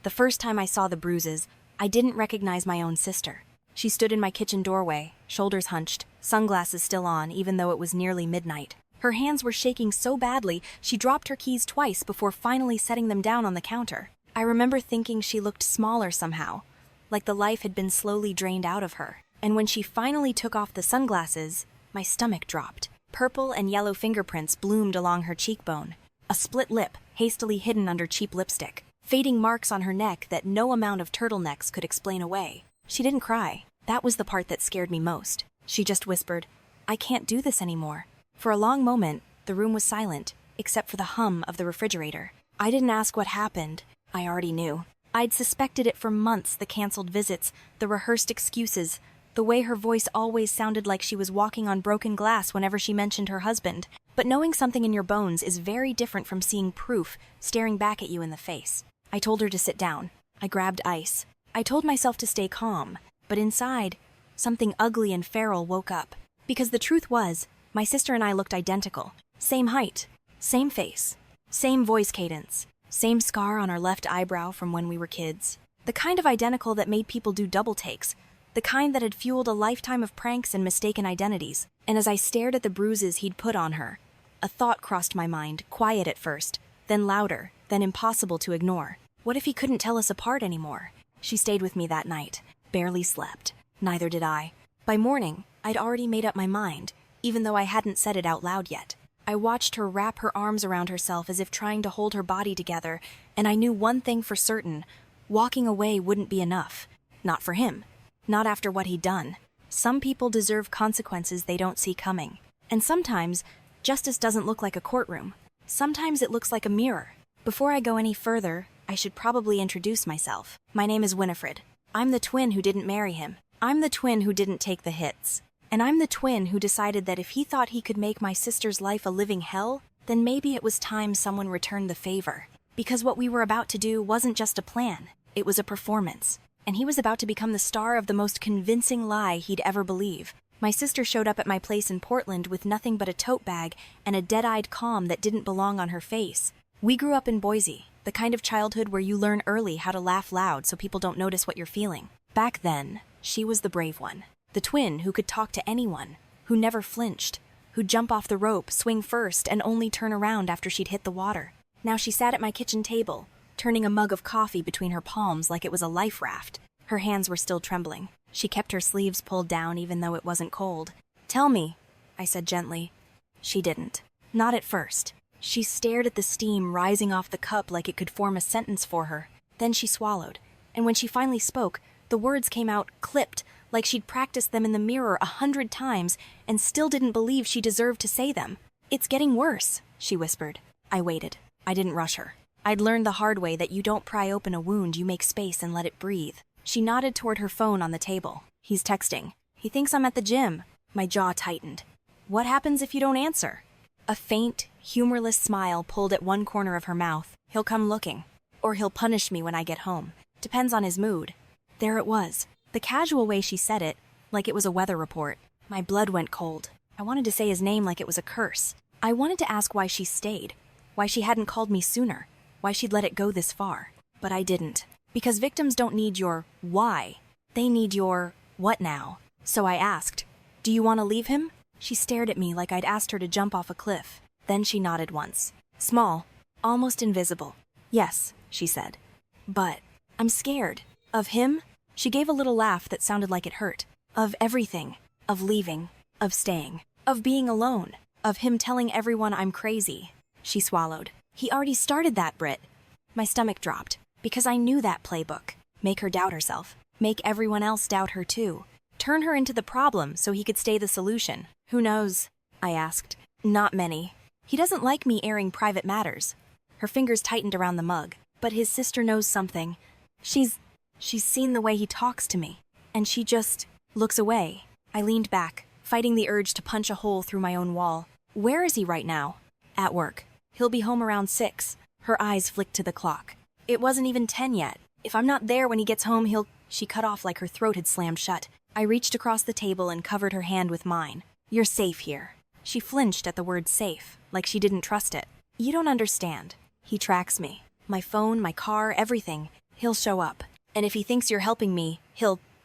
The first time I saw the bruises, I didn't recognize my own sister. She stood in my kitchen doorway, shoulders hunched, sunglasses still on, even though it was nearly midnight. Her hands were shaking so badly, she dropped her keys twice before finally setting them down on the counter. I remember thinking she looked smaller somehow, like the life had been slowly drained out of her. And when she finally took off the sunglasses, my stomach dropped. Purple and yellow fingerprints bloomed along her cheekbone. A split lip, hastily hidden under cheap lipstick. Fading marks on her neck that no amount of turtlenecks could explain away. She didn't cry. That was the part that scared me most. She just whispered, "I can't do this anymore." For a long moment, the room was silent, except for the hum of the refrigerator. I didn't ask what happened. I already knew. I'd suspected it for months, the canceled visits, the rehearsed excuses, the way her voice always sounded like she was walking on broken glass whenever she mentioned her husband. But knowing something in your bones is very different from seeing proof staring back at you in the face. I told her to sit down. I grabbed ice. I told myself to stay calm, but inside, something ugly and feral woke up. Because the truth was, my sister and I looked identical. Same height, same face, same voice cadence, same scar on our left eyebrow from when we were kids. The kind of identical that made people do double takes. The kind that had fueled a lifetime of pranks and mistaken identities. And as I stared at the bruises he'd put on her, a thought crossed my mind, quiet at first, then louder, then impossible to ignore. What if he couldn't tell us apart anymore? She stayed with me that night, barely slept. Neither did I. By morning, I'd already made up my mind, even though I hadn't said it out loud yet. I watched her wrap her arms around herself as if trying to hold her body together, and I knew one thing for certain: walking away wouldn't be enough. Not for him. Not after what he'd done. Some people deserve consequences they don't see coming. And sometimes, justice doesn't look like a courtroom. Sometimes it looks like a mirror. Before I go any further, I should probably introduce myself. My name is Winifred. I'm the twin who didn't marry him. I'm the twin who didn't take the hits. And I'm the twin who decided that if he thought he could make my sister's life a living hell, then maybe it was time someone returned the favor. Because what we were about to do wasn't just a plan, it was a performance. And he was about to become the star of the most convincing lie he'd ever believe. My sister showed up at my place in Portland with nothing but a tote bag and a dead-eyed calm that didn't belong on her face. We grew up in Boise, the kind of childhood where you learn early how to laugh loud so people don't notice what you're feeling. Back then, she was the brave one. The twin who could talk to anyone, who never flinched, who'd jump off the rope, swing first, and only turn around after she'd hit the water. Now she sat at my kitchen table, turning a mug of coffee between her palms like it was a life raft. Her hands were still trembling. She kept her sleeves pulled down even though it wasn't cold. "Tell me," I said gently. She didn't. Not at first. She stared at the steam rising off the cup like it could form a sentence for her. Then she swallowed. And when she finally spoke, the words came out clipped, like she'd practiced them in the mirror 100 times and still didn't believe she deserved to say them. "It's getting worse," she whispered. I waited. I didn't rush her. I'd learned the hard way that you don't pry open a wound, you make space and let it breathe. She nodded toward her phone on the table. "He's texting. He thinks I'm at the gym." My jaw tightened. "What happens if you don't answer?" A faint, humorless smile pulled at one corner of her mouth. "He'll come looking. Or he'll punish me when I get home. Depends on his mood." There it was. The casual way she said it, like it was a weather report. My blood went cold. I wanted to say his name like it was a curse. I wanted to ask why she stayed, why she hadn't called me sooner, why she'd let it go this far. But I didn't. Because victims don't need your why. They need your what now. So I asked, "Do you want to leave him?" She stared at me like I'd asked her to jump off a cliff. Then she nodded once. Small, almost invisible. "Yes," she said. "But I'm scared." "Of him?" She gave a little laugh that sounded like it hurt. "Of everything. Of leaving. Of staying. Of being alone. Of him telling everyone I'm crazy." She swallowed. "He already started that, Britt." My stomach dropped. Because I knew that playbook. Make her doubt herself. Make everyone else doubt her too. Turn her into the problem so he could stay the solution. "Who knows?" I asked. "Not many. He doesn't like me airing private matters." Her fingers tightened around the mug. "But his sister knows something. She's seen the way he talks to me. And she just looks away." I leaned back, fighting the urge to punch a hole through my own wall. "Where is he right now?" "At work. He'll be home around 6. Her eyes flicked to the clock. "It wasn't even 10 yet. If I'm not there when he gets home, he'll—" She cut off like her throat had slammed shut. I reached across the table and covered her hand with mine. "You're safe here." She flinched at the word safe, like she didn't trust it. "You don't understand. He tracks me. My phone, my car, everything. He'll show up. And if he thinks you're helping me,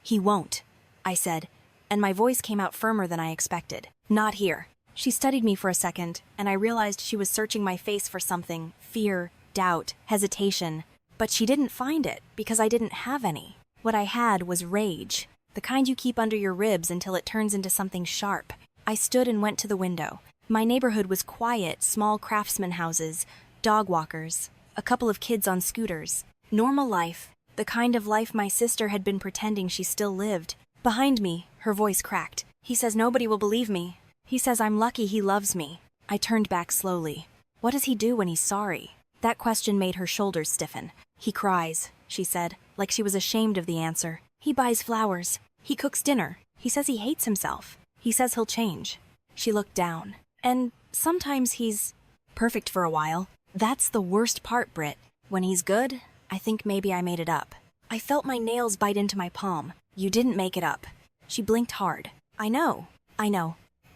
he won't, I said, and my voice came out firmer than I expected. Not here. She studied me for a second, and I realized she was searching my face for something, fear, doubt, hesitation. But she didn't find it, because I didn't have any. What I had was rage, the kind you keep under your ribs until it turns into something sharp. I stood and went to the window. My neighborhood was quiet, small craftsman houses, dog walkers, a couple of kids on scooters. Normal life, the kind of life my sister had been pretending she still lived. Behind me, her voice cracked. He says nobody will believe me. He says I'm lucky he loves me. I turned back slowly. What does he do when he's sorry? That question made her shoulders stiffen. He cries, she said, like she was ashamed of the answer. He buys flowers. He cooks dinner. He says he hates himself. He says he'll change. She looked down. And sometimes he's perfect for a while. That's the worst part, Britt. When he's good, I think maybe I made it up. I felt my nails bite into my palm. You didn't make it up. She blinked hard. I know.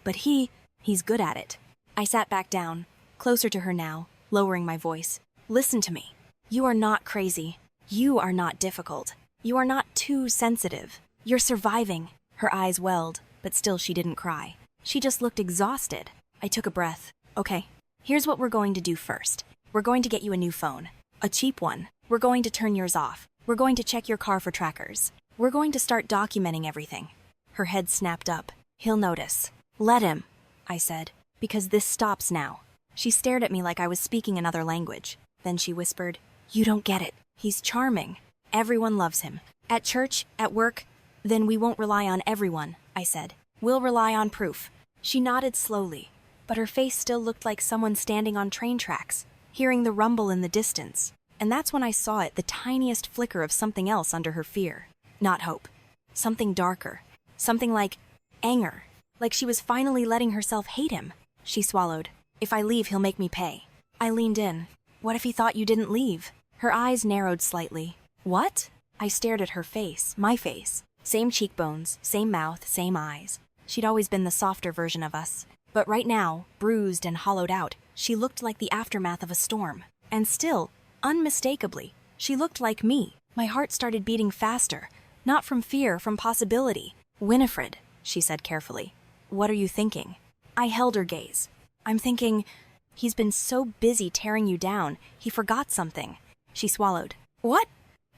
But he's good at it. I sat back down, closer to her now, lowering my voice. Listen to me. You are not crazy. You are not difficult. You are not too sensitive. You're surviving. Her eyes welled, but still she didn't cry. She just looked exhausted. I took a breath. Okay, here's what we're going to do first. We're going to get you a new phone. A cheap one. We're going to turn yours off. We're going to check your car for trackers. We're going to start documenting everything. Her head snapped up. He'll notice. Let him, I said, because this stops now. She stared at me like I was speaking another language. Then she whispered, You don't get it. He's charming. Everyone loves him. At church, at work, then we won't rely on everyone, I said. We'll rely on proof. She nodded slowly, but her face still looked like someone standing on train tracks, hearing the rumble in the distance. And that's when I saw it, the tiniest flicker of something else under her fear. Not hope. Something darker. Something like anger. Like she was finally letting herself hate him. She swallowed. If I leave, he'll make me pay. I leaned in. What if he thought you didn't leave? Her eyes narrowed slightly. What? I stared at her face, my face. Same cheekbones, same mouth, same eyes. She'd always been the softer version of us. But right now, bruised and hollowed out, she looked like the aftermath of a storm. And still, unmistakably, she looked like me. My heart started beating faster. Not from fear, from possibility. Winifred, she said carefully. What are you thinking? I held her gaze. I'm thinking, he's been so busy tearing you down, he forgot something. She swallowed. What?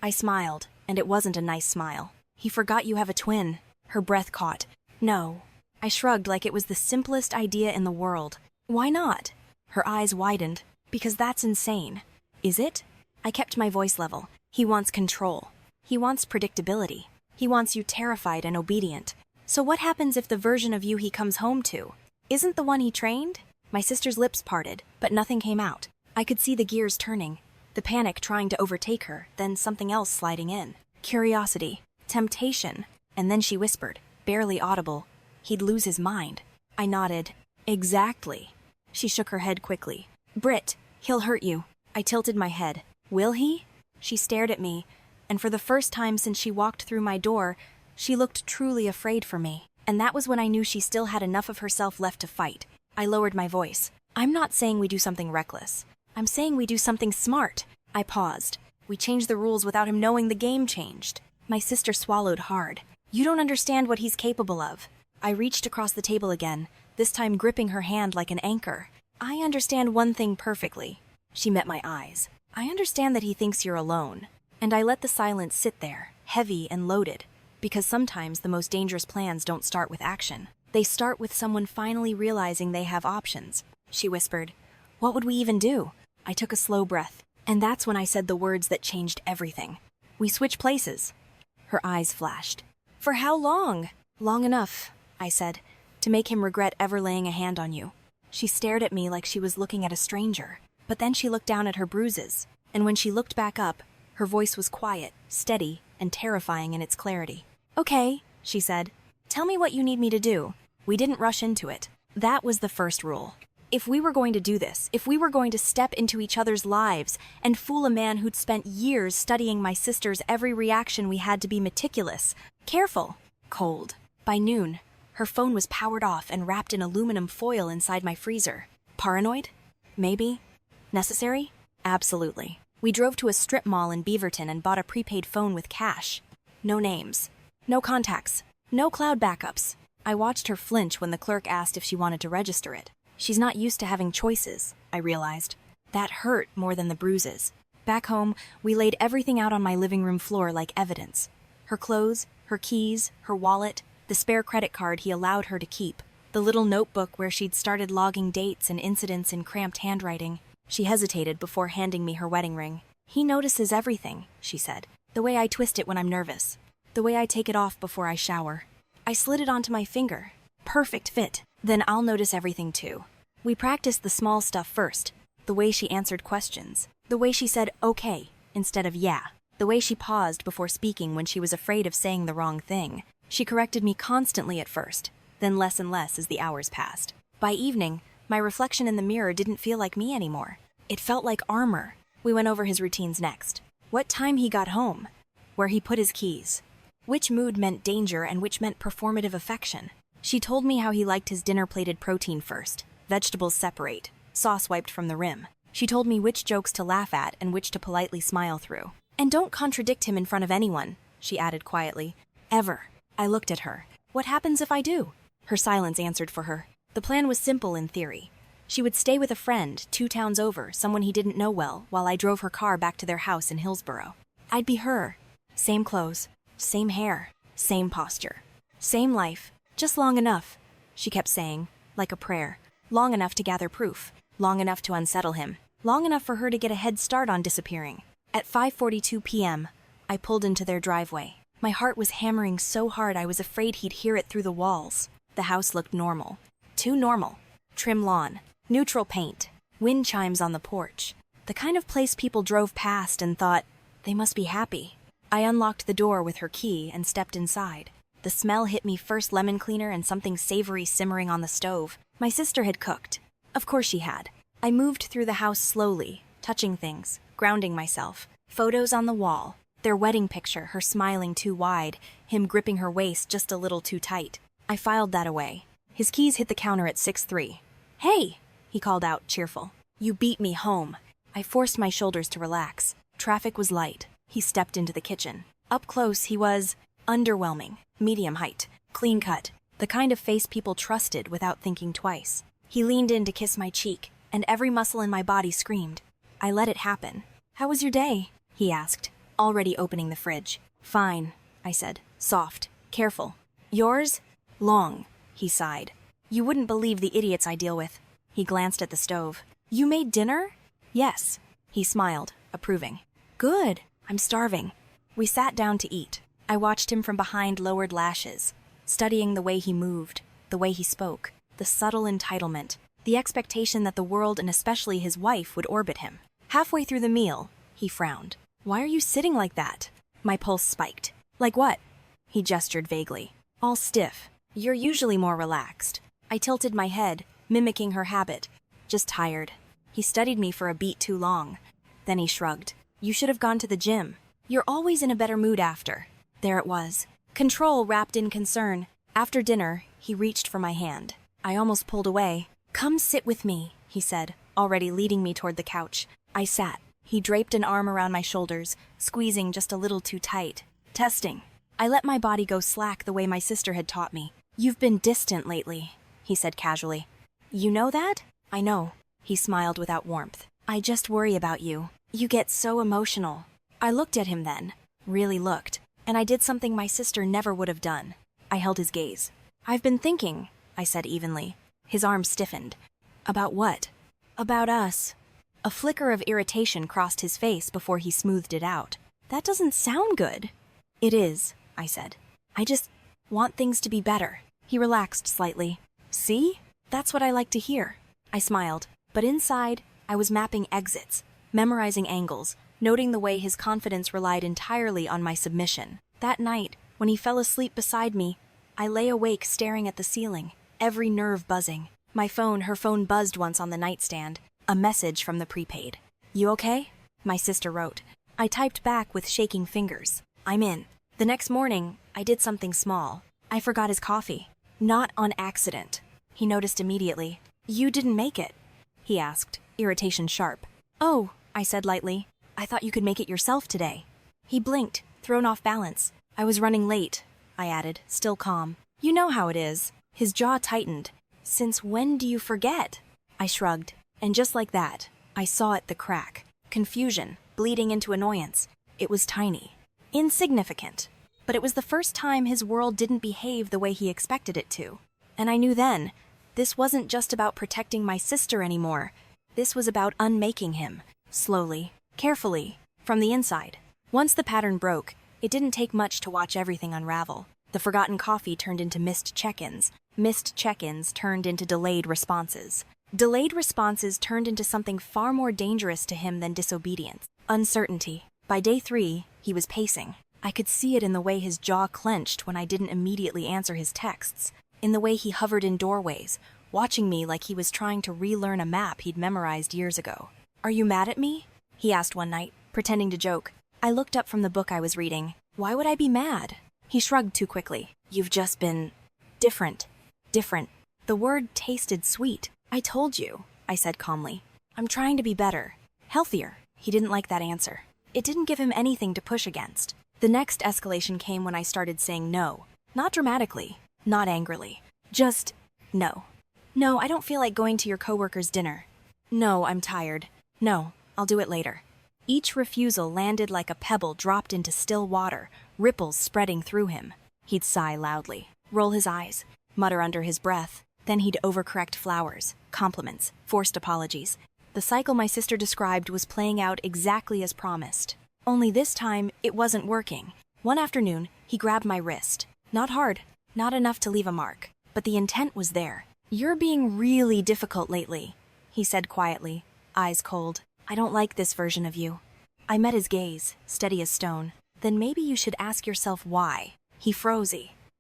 I smiled, and it wasn't a nice smile. He forgot you have a twin. Her breath caught. No. I shrugged like it was the simplest idea in the world. Why not? Her eyes widened. Because that's insane. Is it? I kept my voice level. He wants control. He wants predictability. He wants you terrified and obedient. So what happens if the version of you he comes home to isn't the one he trained? My sister's lips parted, but nothing came out. I could see the gears turning, the panic trying to overtake her, then something else sliding in. Curiosity, temptation, and then she whispered, barely audible, he'd lose his mind. I nodded. Exactly. She shook her head quickly. Britt, he'll hurt you. I tilted my head. Will he? She stared at me, and for the first time since she walked through my door, she looked truly afraid for me. And that was when I knew she still had enough of herself left to fight. I lowered my voice. I'm not saying we do something reckless. I'm saying we do something smart. I paused. We changed the rules without him knowing the game changed. My sister swallowed hard. You don't understand what he's capable of. I reached across the table again, this time gripping her hand like an anchor. I understand one thing perfectly. She met my eyes. I understand that he thinks you're alone. And I let the silence sit there, heavy and loaded. Because sometimes the most dangerous plans don't start with action. They start with someone finally realizing they have options. She whispered, What would we even do? I took a slow breath. And that's when I said the words that changed everything. We switch places. Her eyes flashed. For how long? Long enough, I said, to make him regret ever laying a hand on you. She stared at me like she was looking at a stranger. But then she looked down at her bruises. And when she looked back up, her voice was quiet, steady, and terrifying in its clarity. Okay, she said. Tell me what you need me to do. We didn't rush into it. That was the first rule. If we were going to do this, if we were going to step into each other's lives and fool a man who'd spent years studying my sister's every reaction, we had to be meticulous, careful, cold. By noon, her phone was powered off and wrapped in aluminum foil inside my freezer. Paranoid? Maybe. Necessary? Absolutely. We drove to a strip mall in Beaverton and bought a prepaid phone with cash. No names. No contacts. No cloud backups. I watched her flinch when the clerk asked if she wanted to register it. She's not used to having choices, I realized. That hurt more than the bruises. Back home, we laid everything out on my living room floor like evidence. Her clothes, her keys, her wallet, the spare credit card he allowed her to keep, the little notebook where she'd started logging dates and incidents in cramped handwriting. She hesitated before handing me her wedding ring. He notices everything, she said. The way I twist it when I'm nervous. The way I take it off before I shower. I slid it onto my finger. Perfect fit. Then I'll notice everything too. We practiced the small stuff first. The way she answered questions. The way she said okay instead of yeah. The way she paused before speaking when she was afraid of saying the wrong thing. She corrected me constantly at first, then less and less as the hours passed. By evening, my reflection in the mirror didn't feel like me anymore. It felt like armor. We went over his routines next. What time he got home. Where he put his keys. Which mood meant danger and which meant performative affection. She told me how he liked his dinner-plated protein first. Vegetables separate. Sauce wiped from the rim. She told me which jokes to laugh at and which to politely smile through. And don't contradict him in front of anyone, she added quietly. Ever. I looked at her. What happens if I do? Her silence answered for her. The plan was simple in theory. She would stay with a friend, 2 towns over, someone he didn't know well, while I drove her car back to their house in Hillsborough. I'd be her. Same clothes, same hair, same posture. Same life, just long enough, she kept saying, like a prayer. Long enough to gather proof. Long enough to unsettle him. Long enough for her to get a head start on disappearing. At 5:42 p.m., I pulled into their driveway. My heart was hammering so hard I was afraid he'd hear it through the walls. The house looked normal. Too normal. Trim lawn. Neutral paint. Wind chimes on the porch. The kind of place people drove past and thought, they must be happy. I unlocked the door with her key and stepped inside. The smell hit me, first lemon cleaner and something savory simmering on the stove. My sister had cooked. Of course she had. I moved through the house slowly, touching things, grounding myself. Photos on the wall. Their wedding picture, her smiling too wide, him gripping her waist just a little too tight. I filed that away. His keys hit the counter at 6:03. Hey, he called out, cheerful. You beat me home. I forced my shoulders to relax. Traffic was light. He stepped into the kitchen. Up close, he was underwhelming, medium height, clean cut, the kind of face people trusted without thinking twice. He leaned in to kiss my cheek, and every muscle in my body screamed. I let it happen. How was your day? He asked, already opening the fridge. Fine, I said, soft, careful. Yours? Long, he sighed. You wouldn't believe the idiots I deal with. He glanced at the stove. You made dinner? Yes. He smiled, approving. Good. I'm starving. We sat down to eat. I watched him from behind lowered lashes, studying the way he moved, the way he spoke, the subtle entitlement, the expectation that the world and especially his wife would orbit him. Halfway through the meal, he frowned. Why are you sitting like that? My pulse spiked. Like what? He gestured vaguely. All stiff. You're usually more relaxed. I tilted my head, mimicking her habit. Just tired. He studied me for a beat too long. Then he shrugged. You should have gone to the gym. You're always in a better mood after. There it was. Control wrapped in concern. After dinner, he reached for my hand. I almost pulled away. Come sit with me, he said, already leading me toward the couch. I sat. He draped an arm around my shoulders, squeezing just a little too tight. Testing. I let my body go slack the way my sister had taught me. You've been distant lately, he said casually. You know that? I know. He smiled without warmth. I just worry about you. You get so emotional. I looked at him then. Really looked. And I did something my sister never would have done. I held his gaze. I've been thinking, I said evenly. His arm stiffened. About what? About us. A flicker of irritation crossed his face before he smoothed it out. That doesn't sound good. It is, I said. I just want things to be better. He relaxed slightly. See? That's what I like to hear. I smiled, but inside, I was mapping exits, memorizing angles, noting the way his confidence relied entirely on my submission. That night, when he fell asleep beside me, I lay awake staring at the ceiling, every nerve buzzing. Her phone buzzed once on the nightstand, a message from the prepaid. You okay? My sister wrote. I typed back with shaking fingers. I'm in. The next morning, I did something small. I forgot his coffee. Not on accident. He noticed immediately. You didn't make it, he asked, irritation sharp. Oh, I said lightly. I thought you could make it yourself today. He blinked, thrown off balance. I was running late, I added, still calm. You know how it is. His jaw tightened. Since when do you forget? I shrugged, and just like that, I saw it the crack. Confusion, bleeding into annoyance. It was tiny. Insignificant. But it was the first time his world didn't behave the way he expected it to. And I knew then, this wasn't just about protecting my sister anymore. This was about unmaking him, slowly, carefully, from the inside. Once the pattern broke, it didn't take much to watch everything unravel. The forgotten coffee turned into missed check-ins. Missed check-ins turned into delayed responses. Delayed responses turned into something far more dangerous to him than disobedience. Uncertainty. By day 3, he was pacing. I could see it in the way his jaw clenched when I didn't immediately answer his texts, in the way he hovered in doorways, watching me like he was trying to relearn a map he'd memorized years ago. "Are you mad at me?" he asked one night, pretending to joke. I looked up from the book I was reading. Why would I be mad? He shrugged too quickly. You've just been different. Different. The word tasted sweet. I told you, I said calmly. I'm trying to be better. Healthier. He didn't like that answer. It didn't give him anything to push against. The next escalation came when I started saying no. Not dramatically. Not angrily. Just no. No, I don't feel like going to your coworker's dinner. No, I'm tired. No, I'll do it later. Each refusal landed like a pebble dropped into still water, ripples spreading through him. He'd sigh loudly, roll his eyes, mutter under his breath. Then he'd overcorrect flowers, compliments, forced apologies. The cycle my sister described was playing out exactly as promised. Only this time, it wasn't working. One afternoon, he grabbed my wrist. Not hard, not enough to leave a mark, but the intent was there. You're being really difficult lately, he said quietly, eyes cold. I don't like this version of you. I met his gaze, steady as stone. Then maybe you should ask yourself why. He froze.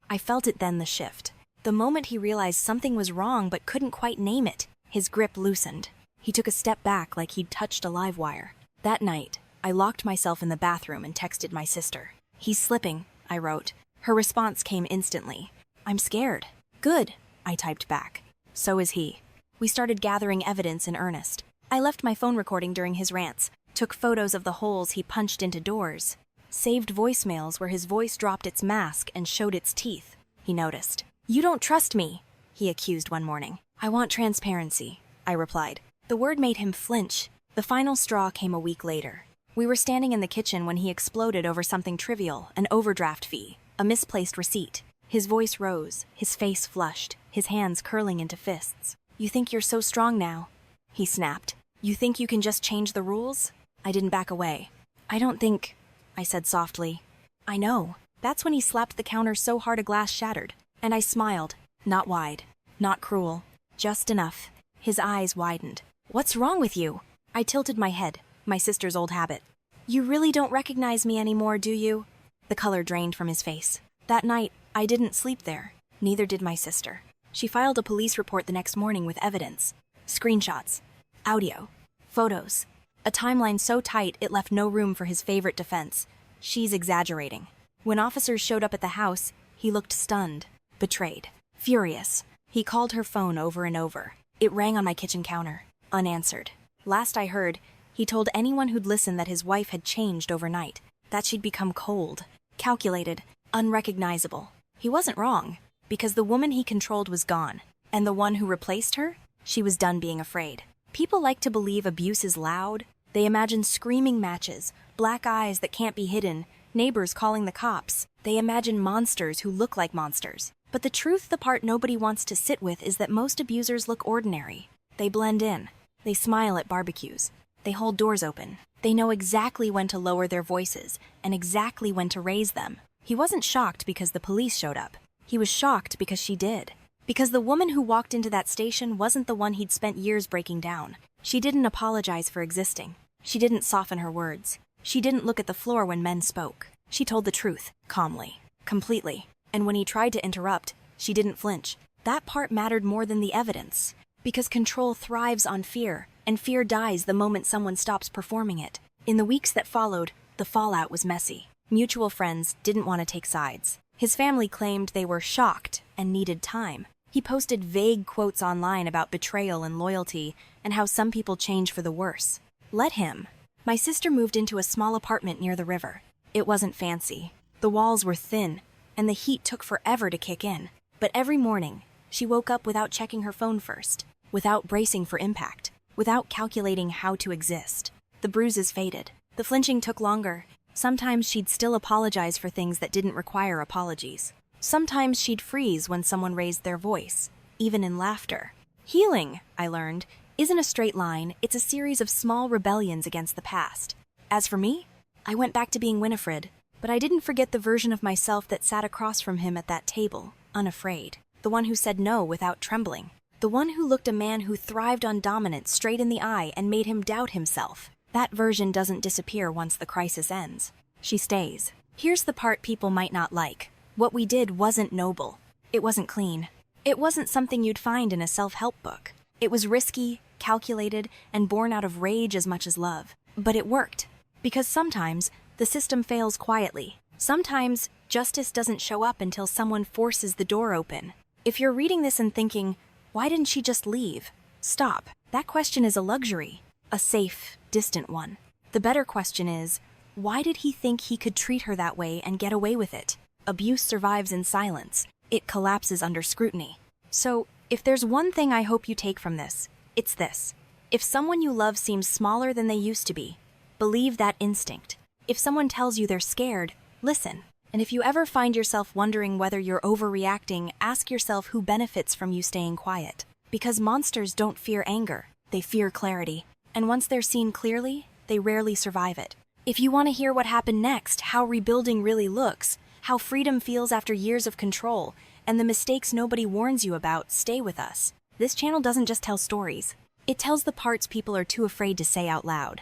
I felt it then, the shift. The moment he realized something was wrong but couldn't quite name it, his grip loosened. He took a step back like he'd touched a live wire. That night, I locked myself in the bathroom and texted my sister. He's slipping, I wrote. Her response came instantly. I'm scared. Good, I typed back. So is he. We started gathering evidence in earnest. I left my phone recording during his rants, took photos of the holes he punched into doors, saved voicemails where his voice dropped its mask and showed its teeth. He noticed. You don't trust me, he accused one morning. I want transparency, I replied. The word made him flinch. The final straw came a week later. We were standing in the kitchen when he exploded over something trivial, an overdraft fee, a misplaced receipt. His voice rose, his face flushed, his hands curling into fists. You think you're so strong now, he snapped. You think you can just change the rules? I didn't back away. I don't think, I said softly. I know. That's when he slapped the counter so hard a glass shattered. And I smiled. Not wide. Not cruel. Just enough. His eyes widened. What's wrong with you? I tilted my head, my sister's old habit. You really don't recognize me anymore, do you? The color drained from his face. That night, I didn't sleep there. Neither did my sister. She filed a police report the next morning with evidence. Screenshots. Audio. Photos. A timeline so tight it left no room for his favorite defense. She's exaggerating. When officers showed up at the house, he looked stunned, betrayed, furious. He called her phone over and over. It rang on my kitchen counter, unanswered. Last I heard, he told anyone who'd listen that his wife had changed overnight, that she'd become cold, calculated, unrecognizable. He wasn't wrong, because the woman he controlled was gone, and the one who replaced her, she was done being afraid. People like to believe abuse is loud. They imagine screaming matches, black eyes that can't be hidden, neighbors calling the cops. They imagine monsters who look like monsters. But the truth, the part nobody wants to sit with, is that most abusers look ordinary. They blend in. They smile at barbecues. They hold doors open. They know exactly when to lower their voices and exactly when to raise them. He wasn't shocked because the police showed up. He was shocked because she did. Because the woman who walked into that station wasn't the one he'd spent years breaking down. She didn't apologize for existing. She didn't soften her words. She didn't look at the floor when men spoke. She told the truth, calmly, completely. And when he tried to interrupt, she didn't flinch. That part mattered more than the evidence. Because control thrives on fear, and fear dies the moment someone stops performing it. In the weeks that followed, the fallout was messy. Mutual friends didn't want to take sides. His family claimed they were shocked and needed time. He posted vague quotes online about betrayal and loyalty, and how some people change for the worse. Let him. My sister moved into a small apartment near the river. It wasn't fancy. The walls were thin, and the heat took forever to kick in. But every morning, she woke up without checking her phone first, without bracing for impact, without calculating how to exist. The bruises faded. The flinching took longer. Sometimes she'd still apologize for things that didn't require apologies. Sometimes she'd freeze when someone raised their voice, even in laughter. Healing, I learned, isn't a straight line, it's a series of small rebellions against the past. As for me, I went back to being Winifred, but I didn't forget the version of myself that sat across from him at that table, unafraid. The one who said no without trembling. The one who looked a man who thrived on dominance straight in the eye and made him doubt himself. That version doesn't disappear once the crisis ends. She stays. Here's the part people might not like. What we did wasn't noble. It wasn't clean. It wasn't something you'd find in a self-help book. It was risky, calculated, and born out of rage as much as love. But it worked. Because sometimes, the system fails quietly. Sometimes, justice doesn't show up until someone forces the door open. If you're reading this and thinking, why didn't she just leave? Stop. That question is a luxury. A safe, distant one. The better question is, why did he think he could treat her that way and get away with it? Abuse survives in silence. It collapses under scrutiny. So, if there's one thing I hope you take from this, it's this. If someone you love seems smaller than they used to be, believe that instinct. If someone tells you they're scared, listen. And if you ever find yourself wondering whether you're overreacting, ask yourself who benefits from you staying quiet. Because monsters don't fear anger, they fear clarity. And once they're seen clearly, they rarely survive it. If you want to hear what happened next, how rebuilding really looks, how freedom feels after years of control, and the mistakes nobody warns you about, stay with us. This channel doesn't just tell stories. It tells the parts people are too afraid to say out loud.